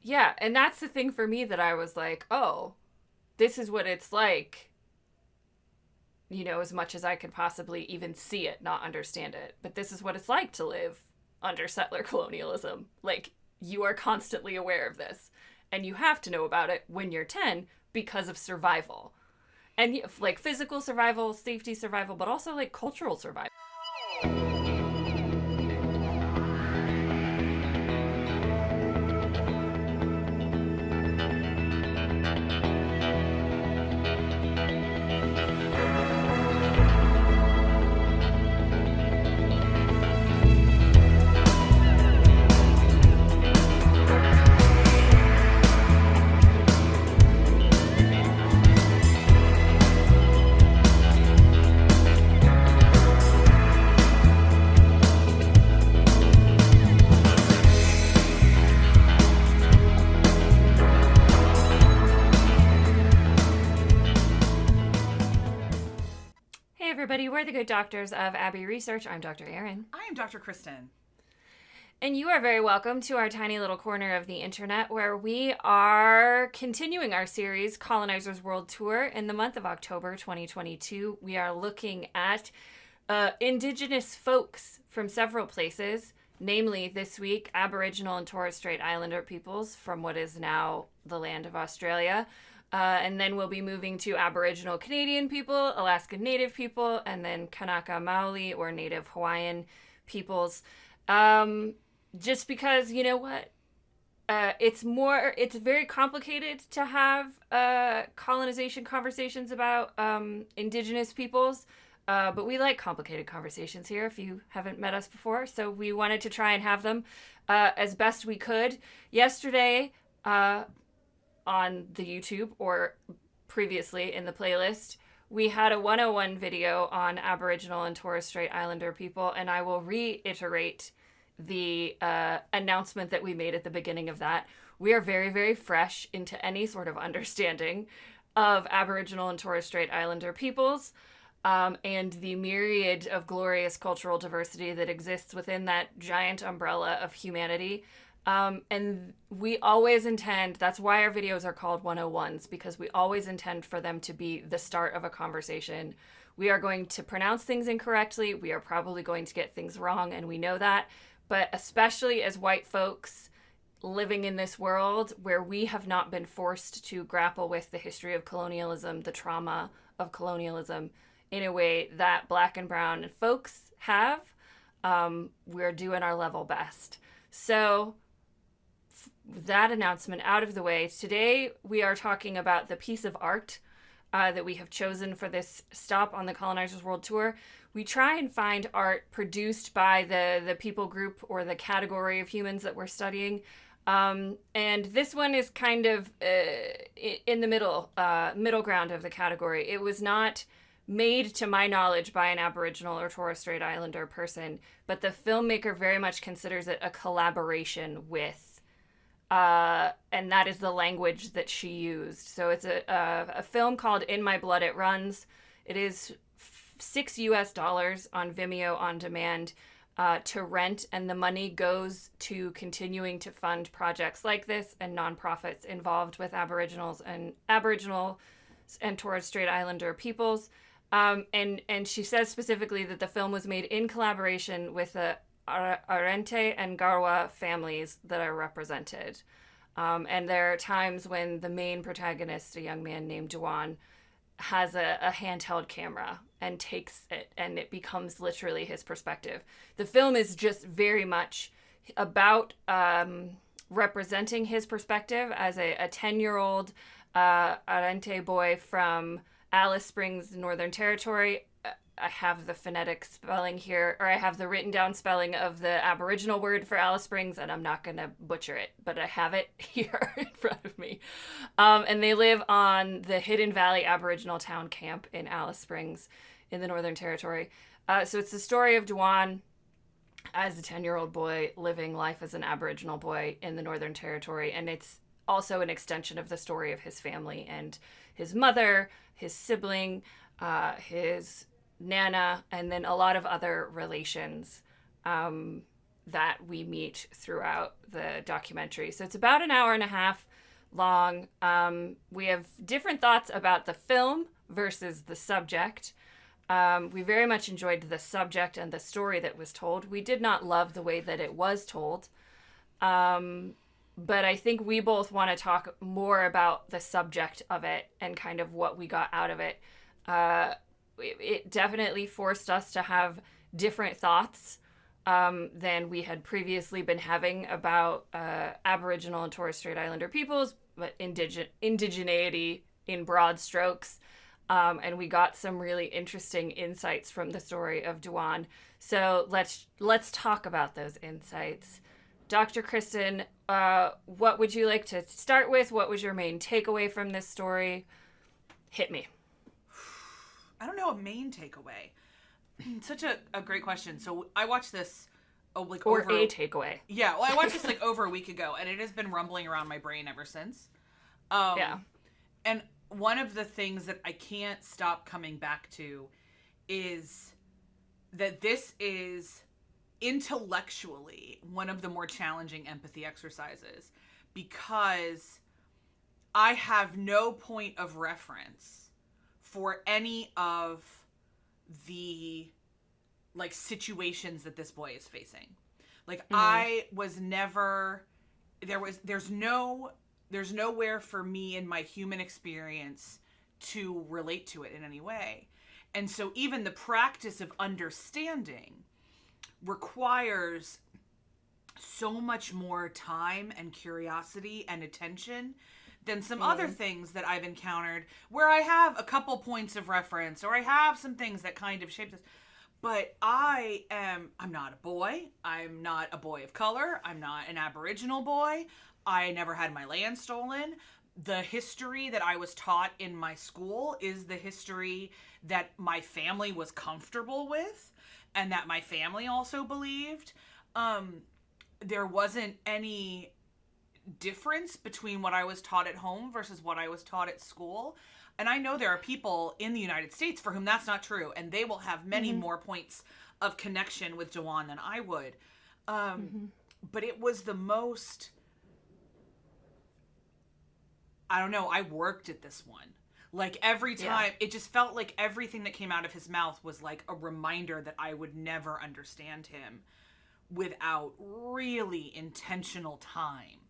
Yeah, and that's the thing for me that I was like, oh, this is what it's like, as much as I could possibly even see it, not understand it. But this is what it's like to live under settler colonialism. Like, you are constantly aware of this, and you have to know about it when you're 10 because of survival. And like physical survival, safety survival, but also like cultural survival. Hey everybody, we're the Good Doctors of Abbey Research. I'm Dr. Erin. I am Dr. Kristen. And you are very welcome to our tiny little corner of the internet where we are continuing our series, Colonizer's World Tour. In the month of October 2022, we are looking at Indigenous folks from several places, namely this week, Aboriginal and Torres Strait Islander peoples from what is now the land of Australia. And then we'll be moving to Aboriginal Canadian people, Alaska Native people, and then Kanaka Maoli or Native Hawaiian peoples. Just because, you know what? It's very complicated to have colonization conversations about Indigenous peoples. But we like complicated conversations here if you haven't met us before. So we wanted to try and have them as best we could. Yesterday, on the YouTube or previously in the playlist, we had a 101 video on Aboriginal and Torres Strait Islander people, and I will reiterate the announcement that we made at the beginning of that. We are very, very fresh into any sort of understanding of Aboriginal and Torres Strait Islander peoples and the myriad of glorious cultural diversity that exists within that giant umbrella of humanity. And we always intend, that's why our videos are called 101s, because we always intend for them to be the start of a conversation. We are going to pronounce things incorrectly. We are probably going to get things wrong, and we know that. But especially as white folks living in this world where we have not been forced to grapple with the history of colonialism, the trauma of colonialism, in a way that Black and brown folks have, we're doing our level best. So that announcement out of the way, today we are talking about the piece of art that we have chosen for this stop on the Colonizer's World Tour. We try and find art produced by the people group or the category of humans that we're studying. And this one is kind of in the middle ground of the category. It was not made, to my knowledge, by an Aboriginal or Torres Strait Islander person, but the filmmaker very much considers it a collaboration with and that is the language that she used. So it's a film called In My Blood It Runs. It is $6 on Vimeo on demand to rent, and the money goes to continuing to fund projects like this and nonprofits involved with Aboriginal and Torres Strait Islander peoples. And she says specifically that the film was made in collaboration with the Arrernte and Garwa families that are represented. And there are times when the main protagonist, a young man named Dujuan, has a handheld camera and takes it, and it becomes literally his perspective. The film is just very much about representing his perspective as a 10-year-old Arrernte boy from Alice Springs, Northern Territory. I have the phonetic spelling here, or I have the written down spelling of the Aboriginal word for Alice Springs, and I'm not going to butcher it, but I have it here in front of me. And they live on the Hidden Valley Aboriginal Town Camp in Alice Springs in the Northern Territory. So it's the story of Dujuan as a 10-year-old boy living life as an Aboriginal boy in the Northern Territory, and it's also an extension of the story of his family and his mother, his sibling, his Nana, and then a lot of other relations. that we meet throughout the documentary. So it's about an hour and a half long. We have different thoughts about the film versus the subject. We very much enjoyed the subject and the story that was told. We did not love the way that it was told. But I think we both want to talk more about the subject of it and kind of what we got out of it. It definitely forced us to have different thoughts than we had previously been having about Aboriginal and Torres Strait Islander peoples, but indigeneity in broad strokes. And we got some really interesting insights from the story of Dujuan. So let's talk about those insights. Dr. Kristen, what would you like to start with? What was your main takeaway from this story? Hit me. I don't know a main takeaway. Such a great question. So I watched this a takeaway. Yeah, well, I watched this over a week ago, and it has been rumbling around my brain ever since. Yeah. And one of the things that I can't stop coming back to is that this is intellectually one of the more challenging empathy exercises, because I have no point of reference for any of the situations that this boy is facing. I was never there's nowhere for me in my human experience to relate to it in any way. And so even the practice of understanding requires so much more time and curiosity and attention than some other things that I've encountered where I have a couple points of reference or I have some things that kind of shape this. But I'm not a boy. I'm not a boy of color. I'm not an Aboriginal boy. I never had my land stolen. The history that I was taught in my school is the history that my family was comfortable with and that my family also believed. There wasn't any difference between what I was taught at home versus what I was taught at school. And I know there are people in the United States for whom that's not true, and they will have many more points of connection with Dujuan than I would. But it was the most... I don't know, I worked at this one. Every time, it just felt like everything that came out of his mouth was like a reminder that I would never understand him without really intentional time.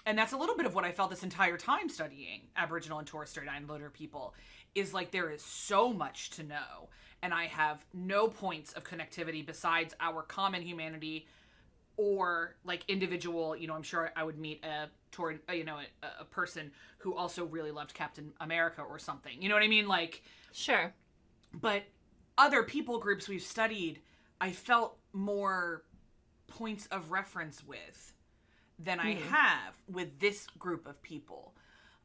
And that's a little bit of what I felt this entire time studying Aboriginal and Torres Strait Islander people, is there is so much to know, and I have no points of connectivity besides our common humanity or individual, I'm sure I would meet a person who also really loved Captain America or something. You know what I mean? Sure. But other people groups we've studied, I felt more points of reference with than I have with this group of people.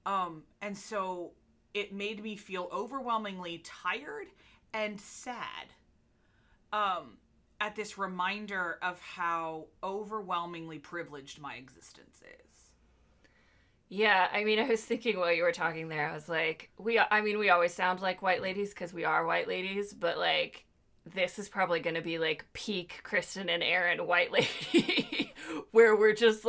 And so it made me feel overwhelmingly tired and sad at this reminder of how overwhelmingly privileged my existence is. Yeah, I mean, I was thinking while you were talking there, I was like, we always sound like white ladies because we are white ladies, but this is probably going to be peak Kristen and Aaron white lady, where we're just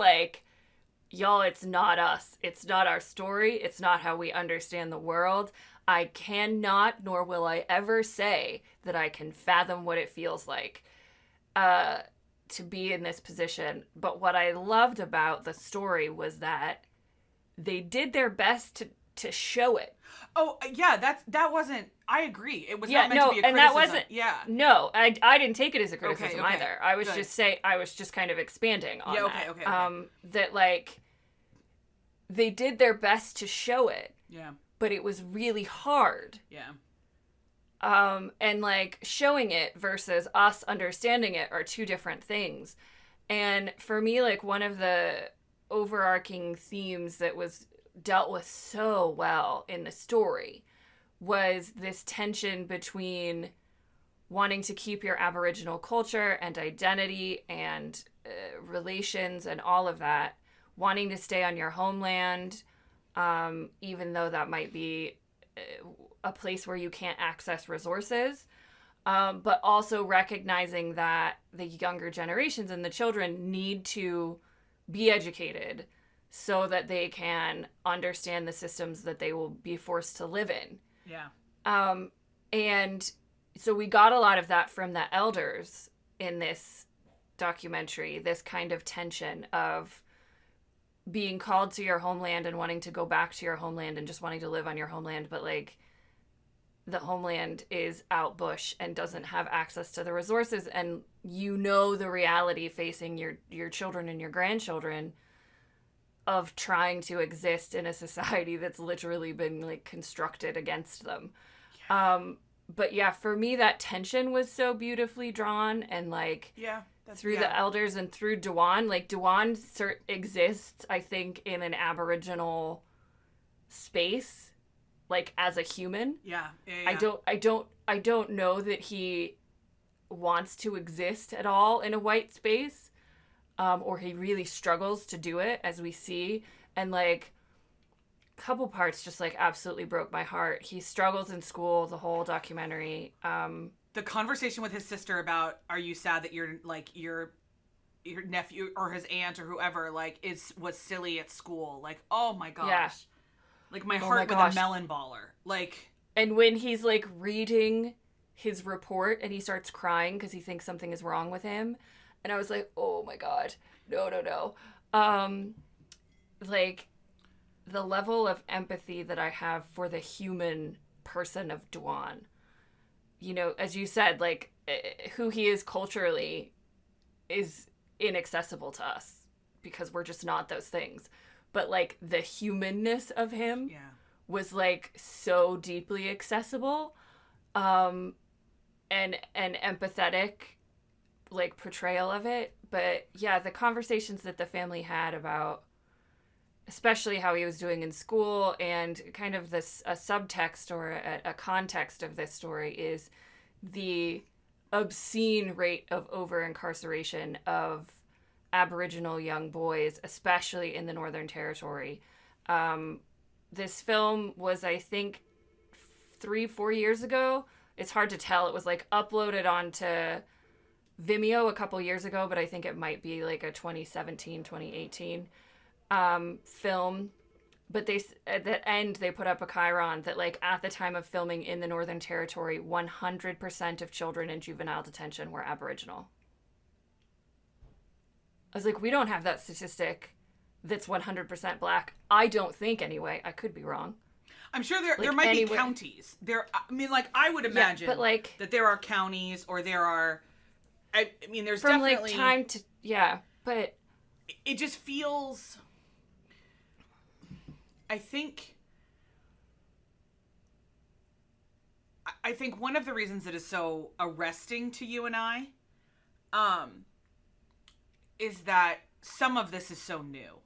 y'all, it's not us. It's not our story. It's not how we understand the world. I cannot, nor will I ever say that I can fathom what it feels like to be in this position. But what I loved about the story was that they did their best to show it. Oh, yeah, that wasn't... I agree. It was not meant to be a criticism. And that wasn't... Yeah. No, I didn't take it as a criticism okay. either. I was just kind of expanding on that. Okay. That, they did their best to show it. Yeah. But it was really hard. Yeah. And, showing it versus us understanding it are two different things. And for me, one of the overarching themes that was dealt with so well in the story was this tension between wanting to keep your Aboriginal culture and identity and relations and all of that, wanting to stay on your homeland, even though that might be a place where you can't access resources, but also recognizing that the younger generations and the children need to be educated so that they can understand the systems that they will be forced to live in. Yeah. And so we got a lot of that from the elders in this documentary, this kind of tension of being called to your homeland and wanting to go back to your homeland and just wanting to live on your homeland, but like the homeland is out bush and doesn't have access to the resources, and you know the reality facing your children and your grandchildren of trying to exist in a society that's literally been like constructed against them. Yeah. But yeah, for me that tension was so beautifully drawn, and like through the elders and through Dujuan. Like Dujuan exists, I think, in an Aboriginal space, like as a human. Yeah. I don't know that he wants to exist at all in a white space, or he really struggles to do it, as we see. And like a couple parts just like absolutely broke my heart. He struggles in school the whole documentary. The conversation with his sister about, are you sad that your nephew or his aunt or whoever like was silly at school? Like, oh my gosh. Yeah. Like my heart with a melon baller. Like, and when he's like reading his report and he starts crying because he thinks something is wrong with him, and I was like, oh my god, no. Like the level of empathy that I have for the human person of Dujuan. You know, as you said, like who he is culturally is inaccessible to us because we're just not those things. But like the humanness of him was like so deeply accessible, and empathetic, like portrayal of it. But yeah, the conversations that the family had about, especially how he was doing in school, and kind of this a subtext or a context of this story is the obscene rate of over incarceration of Aboriginal young boys, especially in the Northern Territory. This film was, I think, 3-4 years ago. It's hard to tell. It was like uploaded onto Vimeo a couple years ago, but I think it might be like a 2017, 2018 film. But they, at the end, they put up a chyron that like at the time of filming in the Northern Territory, 100% of children in juvenile detention were Aboriginal. I was like, we don't have that statistic that's 100% black. I don't think, anyway. I could be wrong. I'm sure there might be counties. I would imagine but like, that there are counties, or there are, there's from definitely... like time to, but... It just feels... I think one of the reasons it is so arresting to you and I, is that some of this is so new.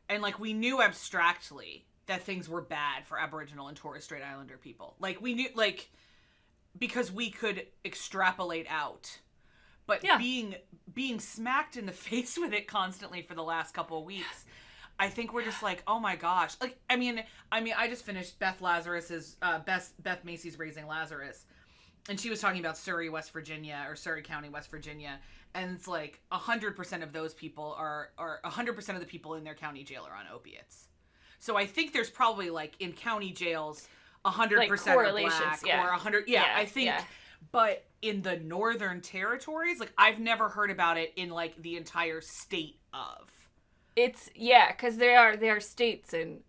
And like we knew abstractly that things were bad for Aboriginal and Torres Strait Islander people. Like we knew, like, because we could extrapolate out. But being smacked in the face with it constantly for the last couple of weeks, I think we're just like, oh my gosh. Like, I just finished Beth Macy's Raising Lazarus, and she was talking about Surrey County, West Virginia, and it's like 100% of those people are 100% of the people in their county jail are on opiates. So I think there's probably like in county jails 100% like are black, or 100. I think, but in the Northern Territories, like I've never heard about it in like the entire state of. It's because they are states in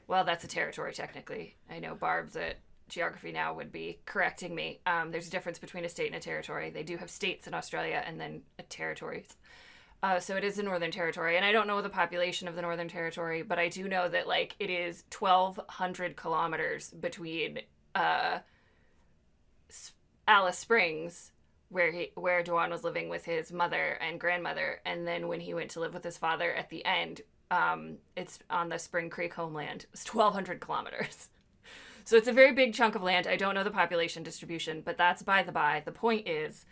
well, that's a territory technically. I know Barb's at Geography Now would be correcting me. There's a difference between a state and a territory. They do have states in Australia and then territories. So it is the Northern Territory, and I don't know the population of the Northern Territory, but I do know that like it is 1,200 kilometers between Alice Springs, where Dujuan was living with his mother and grandmother, and then when he went to live with his father at the end, it's on the Spring Creek homeland. It's 1,200 kilometers. So it's a very big chunk of land. I don't know the population distribution, but that's by the by. The point is,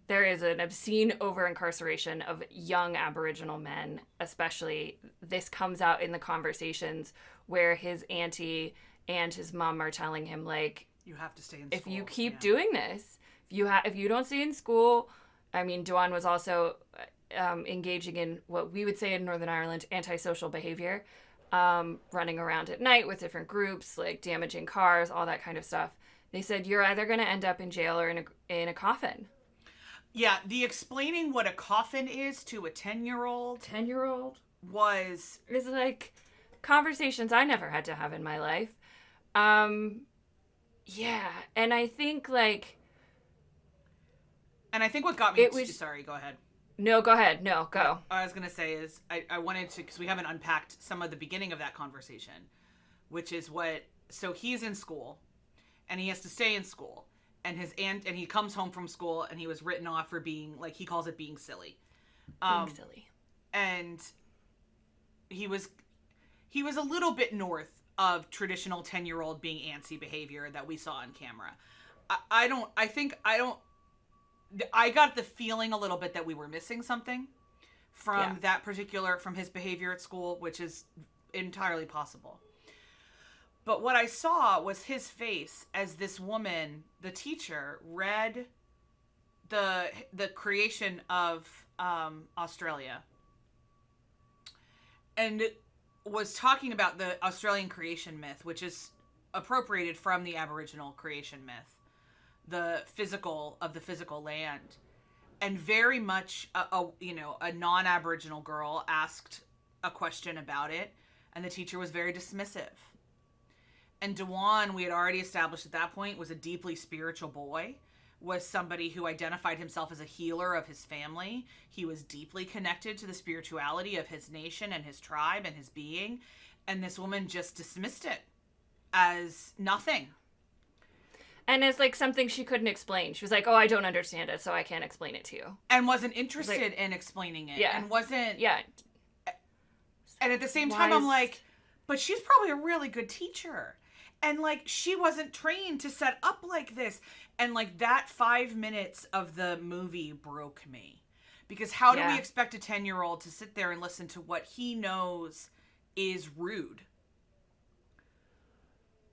there is an obscene over-incarceration of young Aboriginal men, especially. This comes out in the conversations where his auntie and his mom are telling him, like, You have to stay in if school. you keep doing this, if you don't stay in school, I mean, Dujuan was also engaging in what we would say in Northern Ireland, antisocial behavior, running around at night with different groups, like damaging cars, all that kind of stuff. They said, you're either going to end up in jail or in a coffin. Yeah, the explaining what a coffin is to a 10-year-old was... It's like conversations I never had to have in my life. Yeah, and I think like... And I think what got me... Sorry, go ahead. No, go ahead. No, go. What I was going to say is I wanted to... Because we haven't unpacked some of the beginning of that conversation, which is what... So he's in school, and he has to stay in school. And he comes home from school, and he was written off for being, like, he calls it being silly. Being silly. And he was a little bit north of traditional 10-year-old being antsy behavior that we saw on camera. I got the feeling a little bit that we were missing something from from his behavior at school, which is entirely possible. But what I saw was his face as this woman, the teacher, read the creation of Australia and was talking about the Australian creation myth, which is appropriated from the Aboriginal creation myth, the physical land. And very much a non-Aboriginal girl asked a question about it, and the teacher was very dismissive. And Dujuan, we had already established at that point, was a deeply spiritual boy, was somebody who identified himself as a healer of his family. He was deeply connected to the spirituality of his nation and his tribe and his being. And this woman just dismissed it as nothing. And as like something she couldn't explain. She was like, oh, I don't understand it, so I can't explain it to you. And wasn't interested in explaining it. Yeah. And wasn't... Yeah. And at the same time, I'm like, but she's probably a really good teacher. And, like, she wasn't trained to set up like this. And, like, that 5 minutes of the movie broke me. Because how do we expect a 10-year-old to sit there and listen to what he knows is rude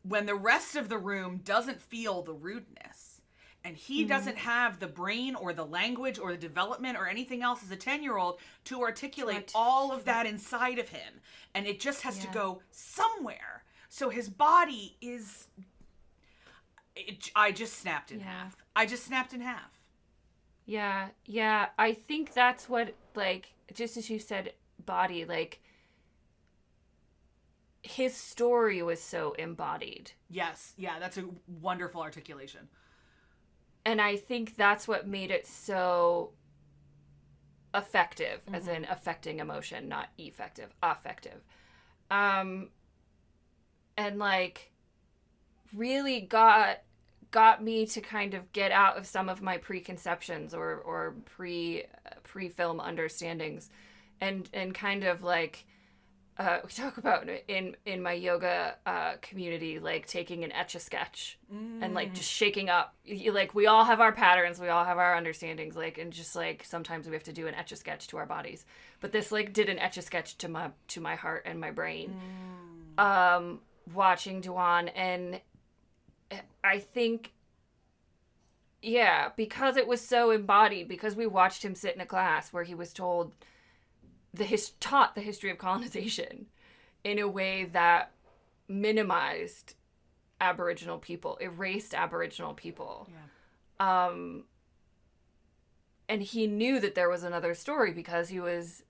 when the rest of the room doesn't feel the rudeness? And he doesn't have the brain or the language or the development or anything else as a 10-year-old to articulate all of that inside of him. And it just has to go somewhere. So his body is... I just snapped in half. Yeah. I think that's what, like, just as you said, body, like, his story was so embodied. Yes. Yeah, that's a wonderful articulation. And I think that's what made it so effective, as in affecting emotion, not effective, affective. And like really got me to kind of get out of some of my preconceptions or pre-film understandings and kind of like we talk about in my yoga community, like taking an Etch-a-Sketch and like just shaking up. Like we all have our patterns, we all have our understandings, like, and just like sometimes we have to do an Etch-a-Sketch to our bodies. But this like did an Etch-a-Sketch to my heart and my brain. Watching Dujuan, and I think, because it was so embodied, because we watched him sit in a class where he was taught the history of colonization in a way that minimized Aboriginal people, erased Aboriginal people. Yeah. And he knew that there was another story because he was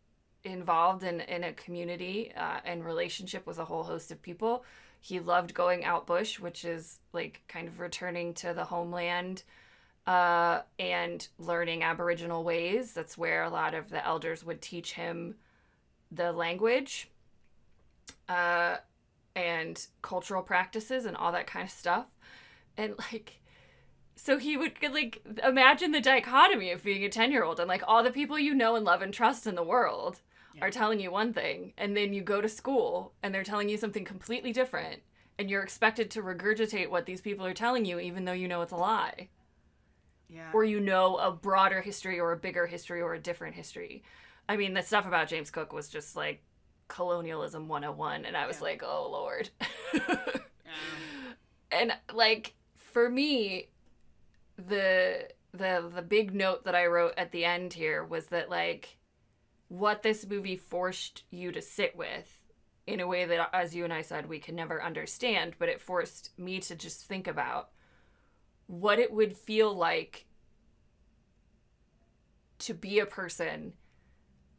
involved in a community and relationship with a whole host of people. He loved going out bush, which is like kind of returning to the homeland and learning Aboriginal ways. That's where a lot of the elders would teach him the language and cultural practices and all that kind of stuff. And like, so he would like imagine the dichotomy of being a 10-year-old and like all the people you know and love and trust in the world are telling you one thing, and then you go to school and they're telling you something completely different, and you're expected to regurgitate what these people are telling you even though you know it's a lie. Yeah. Or you know a broader history or a bigger history or a different history. I mean, the stuff about James Cook was just like colonialism 101, and I was like, oh Lord. And like for me, the big note that I wrote at the end here was that, like, what this movie forced you to sit with in a way that, as you and I said, we can never understand, but it forced me to just think about what it would feel like to be a person.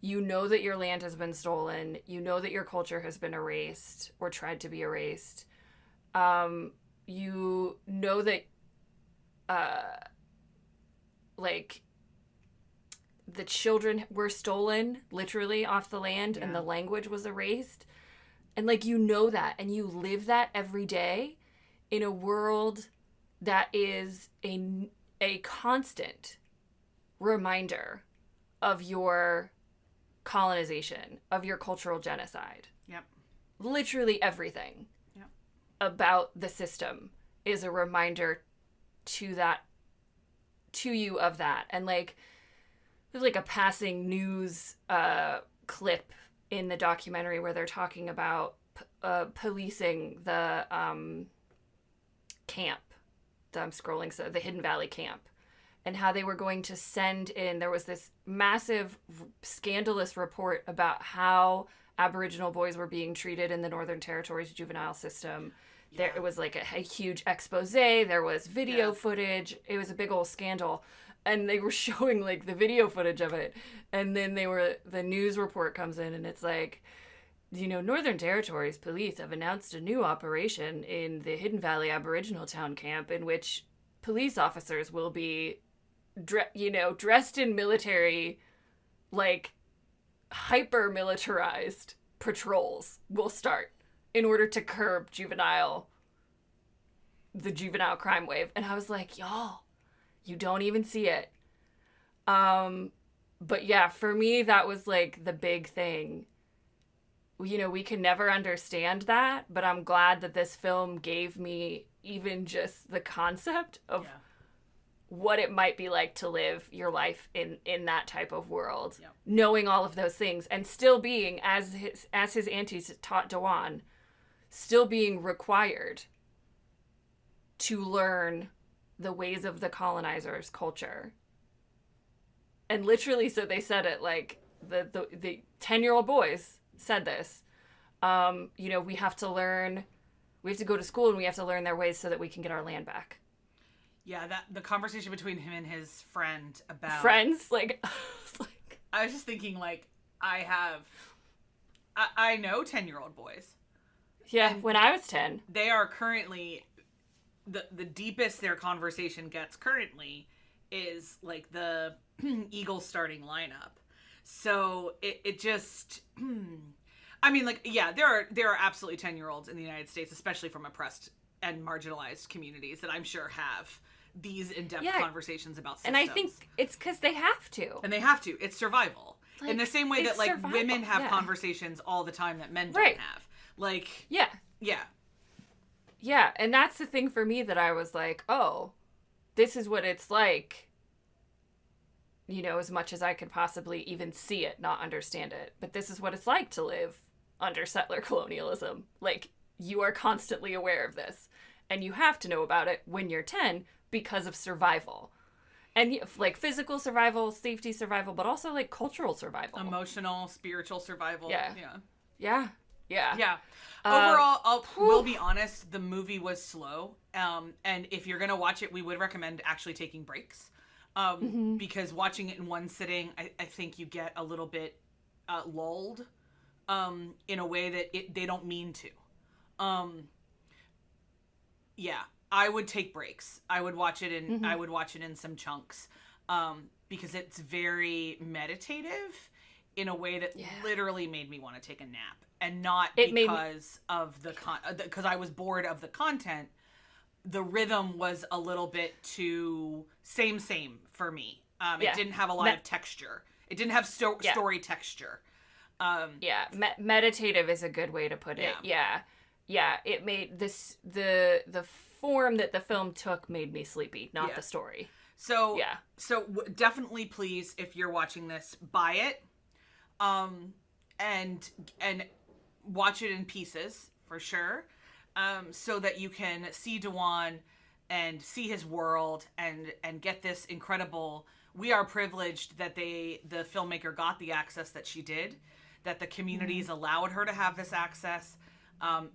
You know that your land has been stolen. You know that your culture has been erased or tried to be erased. You know that, like, the children were stolen literally off the land and the language was erased. And, like, you know that, and you live that every day in a world that is a constant reminder of your colonization, of your cultural genocide. Yep. Literally everything about the system is a reminder to you of that. And, like, there's, like, a passing news clip in the documentary where they're talking about policing the camp that I'm scrolling, so the Hidden Valley camp, and how they were going to send in, there was this massive scandalous report about how Aboriginal boys were being treated in the Northern Territory's juvenile system. There, it was like a huge expose. There was video footage. It was a big old scandal. And they were showing, like, the video footage of it. And then the news report comes in and it's like, you know, Northern Territory's police have announced a new operation in the Hidden Valley Aboriginal town camp in which police officers will be, dressed in military, like, hyper-militarized patrols will start in order to curb the juvenile crime wave. And I was like, y'all, you don't even see it. But yeah, for me, that was, like, the big thing. You know, we can never understand that, but I'm glad that this film gave me even just the concept of what it might be like to live your life in that type of world, knowing all of those things and still being, as his aunties taught Dujuan, still being required to learn the ways of the colonizers' culture. And literally, so they said it, like, the 10-year-old boys said this. You know, we have to go to school and we have to learn their ways so that we can get our land back. Yeah, the conversation between him and his friend about... Friends? Like, I was just thinking, like, I know 10-year-old boys. Yeah, when I was 10. They are currently... The deepest their conversation gets currently is, like, the Eagles starting lineup. So it just... I mean, like, yeah, there are absolutely 10-year-olds in the United States, especially from oppressed and marginalized communities, that I'm sure have these in-depth conversations about systems. And I think it's because they have to. And they have to. It's survival. Like, in the same way that, like, survival. women have conversations all the time that men don't have. Like... Yeah. Yeah. Yeah, and that's the thing for me that I was like, oh, this is what it's like, you know, as much as I could possibly even see it, not understand it. But this is what it's like to live under settler colonialism. Like, you are constantly aware of this. And you have to know about it when you're 10 because of survival. And, like, physical survival, safety survival, but also, like, cultural survival. Emotional, spiritual survival. Yeah. Yeah. Overall, we'll be honest, the movie was slow. And if you're going to watch it, we would recommend actually taking breaks. Because watching it in one sitting, I think you get a little bit lulled in a way that they don't mean to. Yeah, I would take breaks. I would watch it in some chunks because it's very meditative in a way that literally made me want to take a nap, and not because I was bored of the content. The rhythm was a little bit too same for me. It didn't have a lot of texture. It didn't have story texture. Meditative is a good way to put it. Yeah. It made this the form that the film took made me sleepy, not the story. So definitely, please, if you're watching this, buy it, and watch it in pieces for sure, so that you can see Dujuan and see his world and get this incredible. We are privileged that the filmmaker got the access that she did, that the communities allowed her to have this access.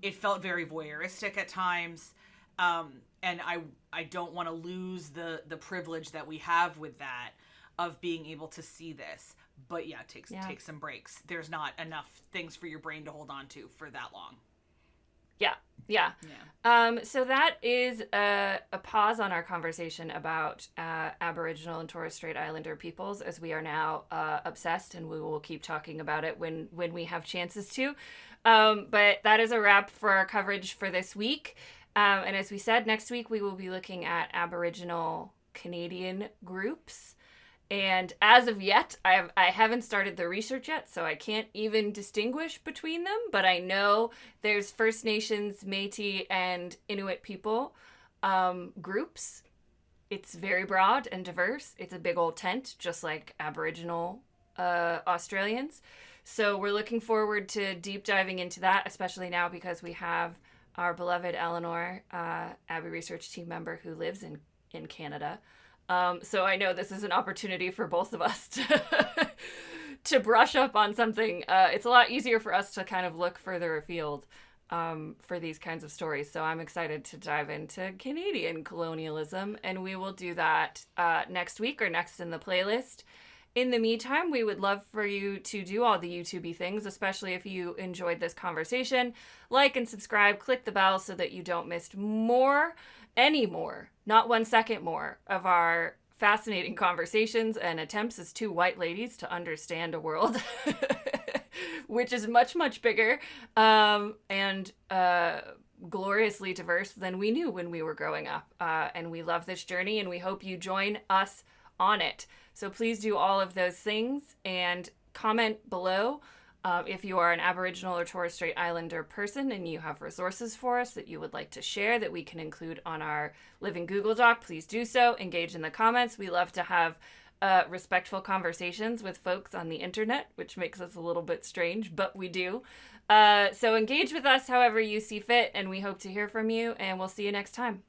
It felt very voyeuristic at times, and I don't want to lose the privilege that we have with that, of being able to see this. But yeah, take some breaks. There's not enough things for your brain to hold on to for that long. Yeah. So that is a pause on our conversation about Aboriginal and Torres Strait Islander peoples, as we are now obsessed, and we will keep talking about it when we have chances to. But that is a wrap for our coverage for this week. And as we said, next week we will be looking at Aboriginal Canadian groups. And as of yet, I haven't started the research yet, so I can't even distinguish between them. But I know there's First Nations, Métis, and Inuit people groups. It's very broad and diverse. It's a big old tent, just like Aboriginal Australians. So we're looking forward to deep diving into that, especially now because we have our beloved Eleanor, Abbey Research team member who lives in Canada. So I know this is an opportunity for both of us to brush up on something. It's a lot easier for us to kind of look further afield for these kinds of stories. So I'm excited to dive into Canadian colonialism, and we will do that next week or next in the playlist. In the meantime, we would love for you to do all the YouTube-y things, especially if you enjoyed this conversation. Like and subscribe, click the bell so that you don't miss any more, not 1 second more, of our fascinating conversations and attempts as two white ladies to understand a world which is much, much bigger and gloriously diverse than we knew when we were growing up. And we love this journey, and we hope you join us on it. So please do all of those things and comment below if you are an Aboriginal or Torres Strait Islander person and you have resources for us that you would like to share that we can include on our Living Google Doc. Please do so. Engage in the comments. We love to have respectful conversations with folks on the internet, which makes us a little bit strange, but we do. So engage with us however you see fit, and we hope to hear from you, and we'll see you next time.